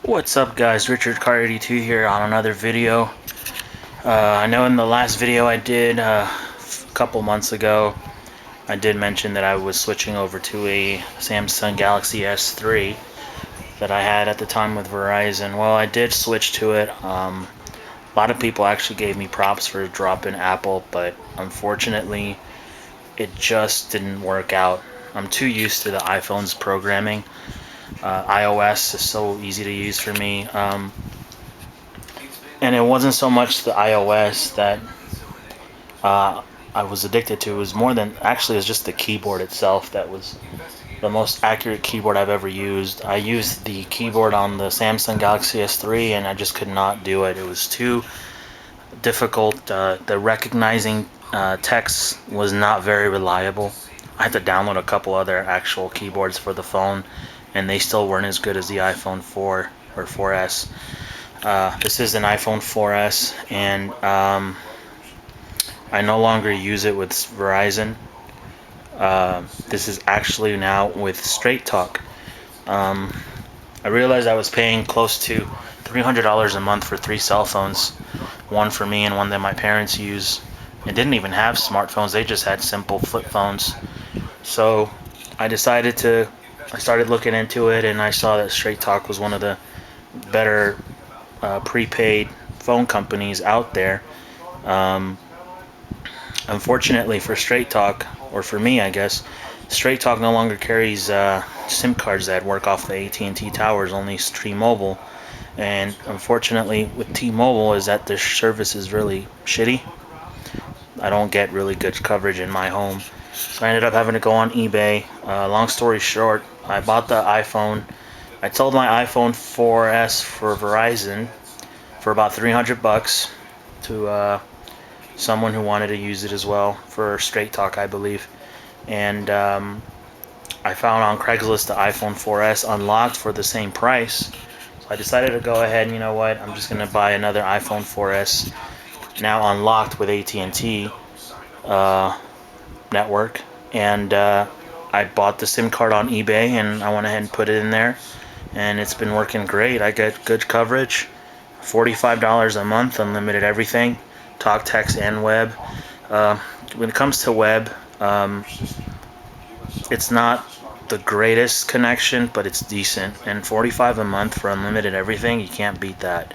What's up guys, Richard Car 82 here on another video. I know in the last video I did a couple months ago, I did mention that I was switching over to a Samsung Galaxy S3 that I had at the time with Verizon. Well, I did switch to it. A lot of people actually gave me props for dropping Apple, but unfortunately it just didn't work out. I'm too used to the iPhone's programming. iOS is so easy to use for me. And it wasn't so much the iOS that I was addicted to. It was more than actually, it was just the keyboard itself that was the most accurate keyboard I've ever used. I used the keyboard on the Samsung Galaxy S3 and I just could not do it. It was too difficult. The recognizing text was not very reliable. I had to download a couple other actual keyboards for the phone and they still weren't as good as the iPhone 4 or 4S. This is an iPhone 4S, and I no longer use it with Verizon. This is actually now with Straight Talk. I realized I was paying close to $300 a month for 3 cell phones, one for me and one that my parents use. They didn't even have smartphones, they just had simple flip phones. So I started looking into it, and I saw that Straight Talk was one of the better prepaid phone companies out there. Unfortunately for Straight Talk, or for me I guess, Straight Talk no longer carries SIM cards that work off the AT&T towers, only T-Mobile. And unfortunately with T-Mobile is that their service is really shitty. I don't get really good coverage in my home. So I ended up having to go on eBay. Long story short, I bought the iPhone. I sold my iPhone 4S for Verizon for about 300 bucks to someone who wanted to use it as well for Straight Talk, I believe. And I found on Craigslist the iPhone 4S unlocked for the same price. So I decided to go ahead and, you know what, I'm just going to buy another iPhone 4S now unlocked with AT&T network. And I bought the SIM card on eBay and I went ahead and put it in there. And it's been working great. I get good coverage, $45 a month, unlimited everything, talk, text, and web. When it comes to web, it's not the greatest connection, but it's decent. And $45 a month for unlimited everything, you can't beat that.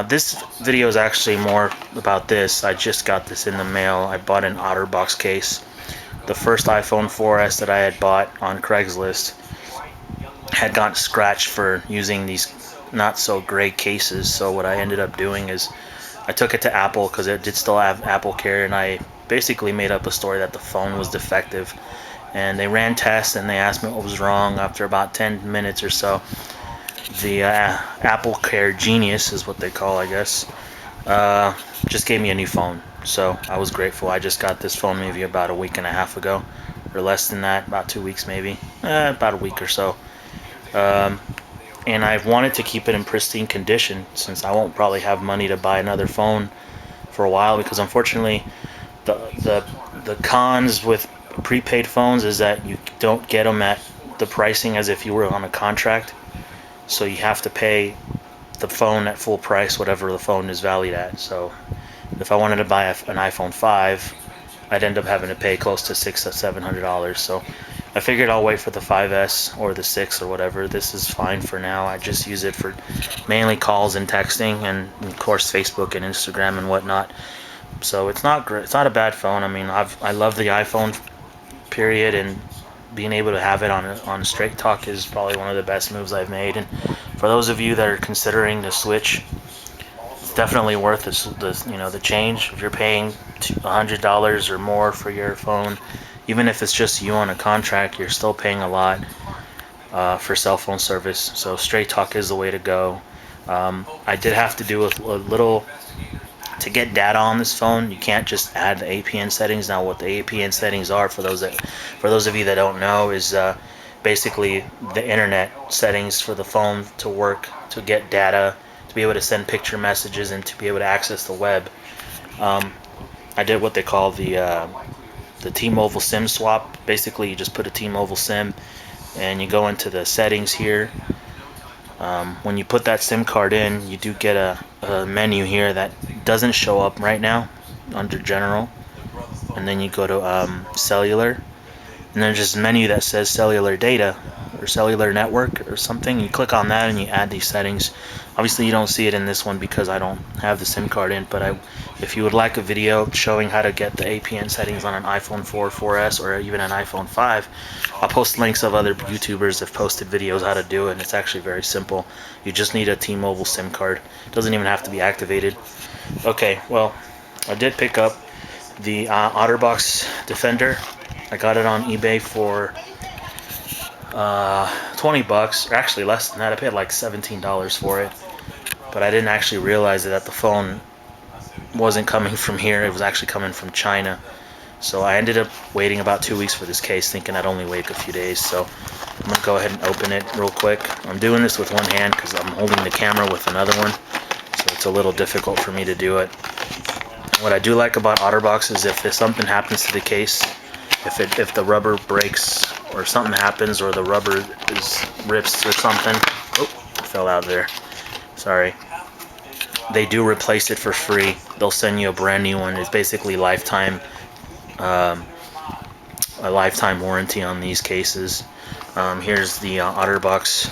This video is actually more about this. I just got this in the mail. I bought an Otterbox case. The first iPhone 4S that I had bought on Craigslist had gotten scratched for using these not so great cases. So what I ended up doing is I took it to Apple because it did still have Apple Care, and I basically made up a story that the phone was defective. And they ran tests and they asked me what was wrong. After about 10 minutes or so, the Apple Care Genius is what they call, I guess, just gave me a new phone. So I was grateful. I just got this phone maybe about a week and a half ago, or less than that, about 2 weeks maybe, about a week or so. And I've wanted to keep it in pristine condition since I won't probably have money to buy another phone for a while, because unfortunately the cons with prepaid phones is that you don't get them at the pricing as if you were on a contract. So you have to pay the phone at full price, whatever the phone is valued at. So if I wanted to buy an iPhone 5, I'd end up having to pay close to $600 to $700. So I figured I'll wait for the 5S or the 6 or whatever. This is fine for now. I just use it for mainly calls and texting, and of course Facebook and Instagram and whatnot. So it's not great. It's not a bad phone. I mean, I love the iPhone, period, and being able to have it on Straight Talk is probably one of the best moves I've made. And for those of you that are considering the switch, it's definitely worth the change. If you're paying $100 or more for your phone, even if it's just you on a contract, you're still paying a lot for cell phone service. So Straight Talk is the way to go. I did have to do a little to get data on this phone. You can't just add the APN settings. Now what the APN settings are, for those of you that don't know, is basically the internet settings for the phone to work, to get data, to be able to send picture messages, and to be able to access the web. I did what they call the T-Mobile SIM swap. Basically you just put a T-Mobile SIM and you go into the settings here, When you put that SIM card in, you do get a menu here that doesn't show up right now under General, and then you go to Cellular, and there's this menu that says Cellular Data or Cellular Network or something. You click on that and you add these settings. Obviously you don't see it in this one because I don't have the SIM card in, but if you would like a video showing how to get the APN settings on an iPhone 4, 4S, or even an iPhone 5, I'll post links of other YouTubers that have posted videos how to do it, and it's actually very simple. You just need a T-Mobile SIM card. It doesn't even have to be activated. Okay, well, I did pick up the Otterbox Defender. I got it on eBay for 20 bucks, or actually less than that. I paid like $17 for it, but I didn't actually realize that the phone wasn't coming from here. It was actually coming from China. So I ended up waiting about 2 weeks for this case, thinking I'd only wait a few days. So I'm gonna go ahead and open it real quick. I'm doing this with one hand because I'm holding the camera with another one, so it's a little difficult for me to do it. What I do like about Otterbox is if something happens to the case, if the rubber breaks or something happens, or the rubber rips or something. Oh, it fell out there. Sorry. They do replace it for free. They'll send you a brand new one. It's basically a lifetime warranty on these cases. Here's the Otterbox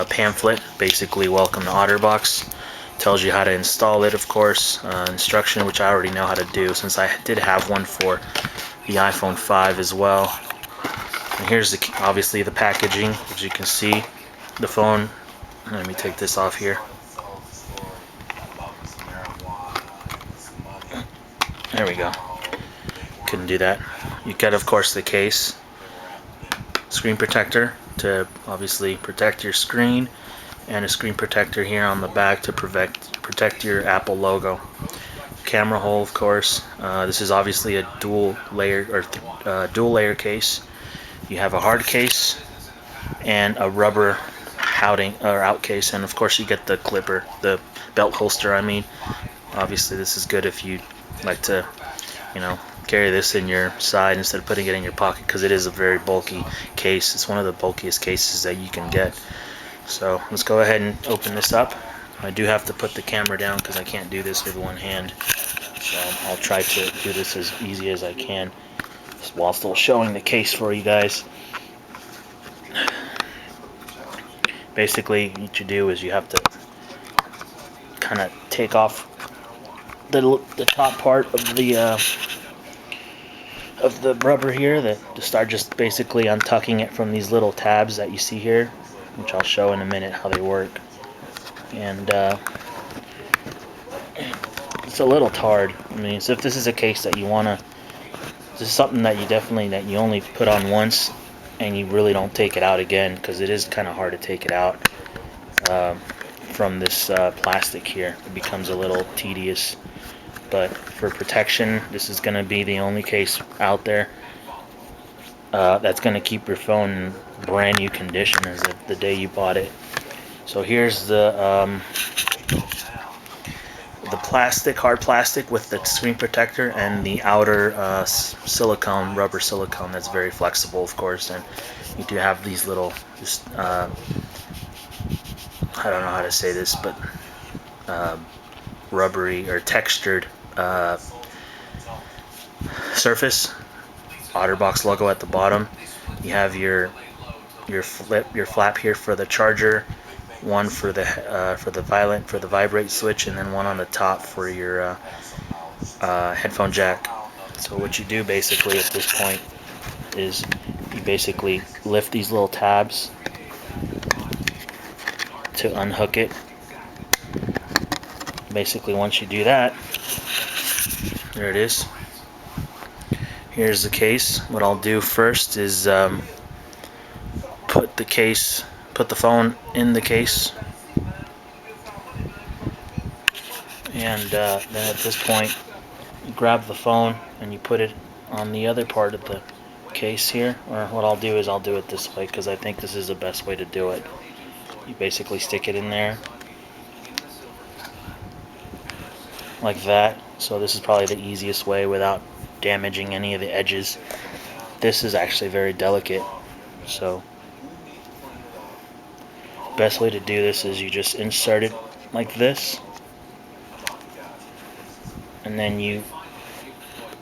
pamphlet. Basically, welcome to Otterbox. Tells you how to install it, of course. Instruction, which I already know how to do since I did have one for the iPhone 5 as well. And here's obviously the packaging. As you can see, the phone. Let me take this off here. There we go. Couldn't do that. You get, of course, the case, screen protector to obviously protect your screen, and a screen protector here on the back to protect your Apple logo. Camera hole, of course. This is obviously a dual layer case. You have a hard case and a rubber out case, and of course you get the clipper, the belt holster. I mean, obviously this is good if you like to, carry this in your side instead of putting it in your pocket, because it is a very bulky case. It's one of the bulkiest cases that you can get. So let's go ahead and open this up. I do have to put the camera down because I can't do this with one hand. So I'll try to do this as easy as I can while still showing the case for you guys. Basically, what you do is you have to kind of take off the top part of the rubber here, to start just basically untucking it from these little tabs that you see here, which I'll show in a minute how they work. And it's a little hard. I mean, so if this is a case that you wanna, this is something that you only put on once, and you really don't take it out again, because it is kind of hard to take it out from this plastic here. It becomes a little tedious. But for protection, this is going to be the only case out there that's going to keep your phone in brand new condition as of the day you bought it. So here's the hard plastic with the screen protector, and the outer rubber silicone that's very flexible, of course. And you do have these little, I don't know how to say this, but rubbery or textured surface. Otterbox logo at the bottom. You have your flap here for the charger, one for the vibrate switch, and then one on the top for your headphone jack. So what you do basically at this point is you basically lift these little tabs to unhook it. Basically, once you do that, there it is. Here's the case. What I'll do first is put the phone in the case, and then at this point, you grab the phone and you put it on the other part of the case here. Or what I'll do is I'll do it this way, because I think this is the best way to do it. You basically stick it in there like that. So this is probably the easiest way without damaging any of the edges. This is actually very delicate, so best way to do this is you just insert it like this, and then you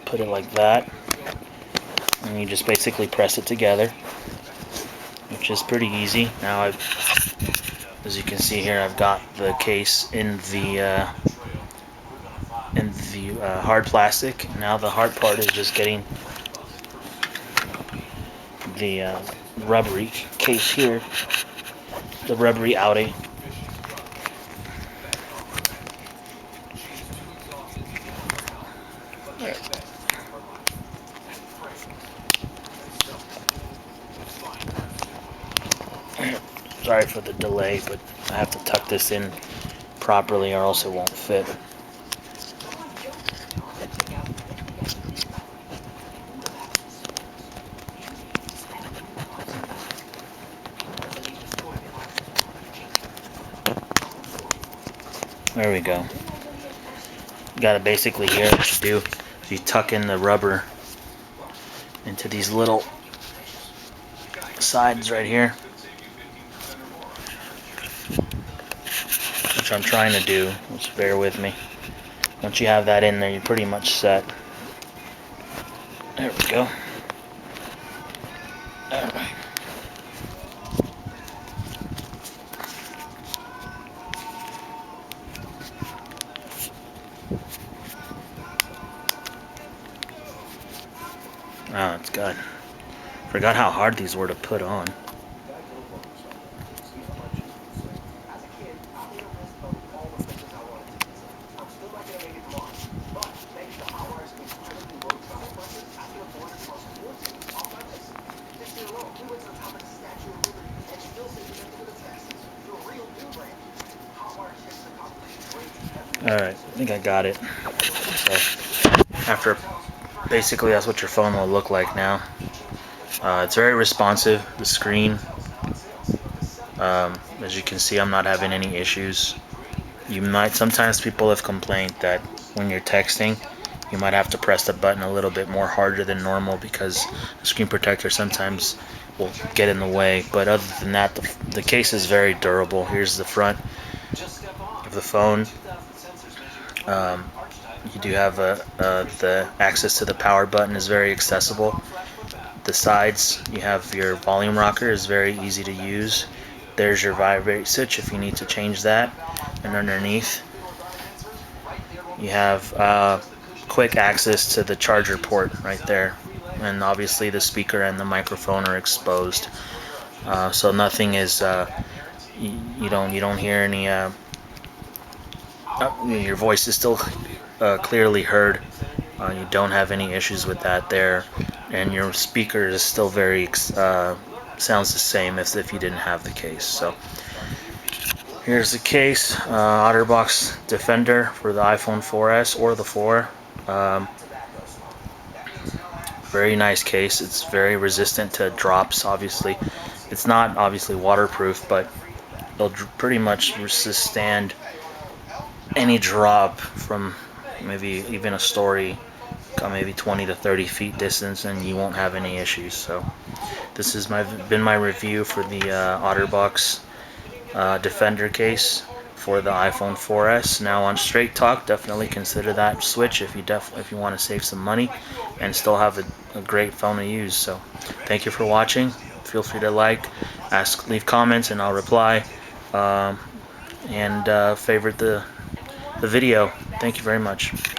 put it like that, and you just basically press it together, which is pretty easy. Now as you can see here, I've got the case in the hard plastic. Now the hard part is just getting the rubbery case here, the rubbery outing. Sorry for the delay, but I have to tuck this in properly or else it won't fit. There we go. You gotta basically, here what you do is you tuck in the rubber into these little sides right here, which I'm trying to do. Just bear with me. Once you have that in there, you're pretty much set. There we go. Alright. Oh, it's good. Forgot how hard these were to put on. Alright, I think I got it. So, after, basically that's what your phone will look like now. It's very responsive, the screen. As you can see, I'm not having any issues. Sometimes people have complained that when you're texting, you might have to press the button a little bit more harder than normal because the screen protector sometimes will get in the way. But other than that, the case is very durable. Here's the front of the phone. You do have the access to the power button is very accessible. The sides, you have your volume rocker, is very easy to use. There's your vibrate switch if you need to change that. And underneath, you have quick access to the charger port right there. And obviously the speaker and the microphone are exposed, so nothing is. You don't hear any. Your voice is still clearly heard. You don't have any issues with that there, and your speaker is still very sounds the same as if you didn't have the case. So here's the case, Otterbox Defender for the iPhone 4S or the 4. Very nice case. It's very resistant to drops. Obviously, it's not obviously waterproof, but it'll pretty much withstand any drop from maybe even a story, maybe 20 to 30 feet distance, and you won't have any issues. So this has been my review for the Otterbox Defender case for the iPhone 4S. Now on Straight Talk, definitely consider that switch if you want to save some money and still have a great phone to use. So thank you for watching. Feel free to leave comments, and I'll reply, and favorite the video. Thank you very much.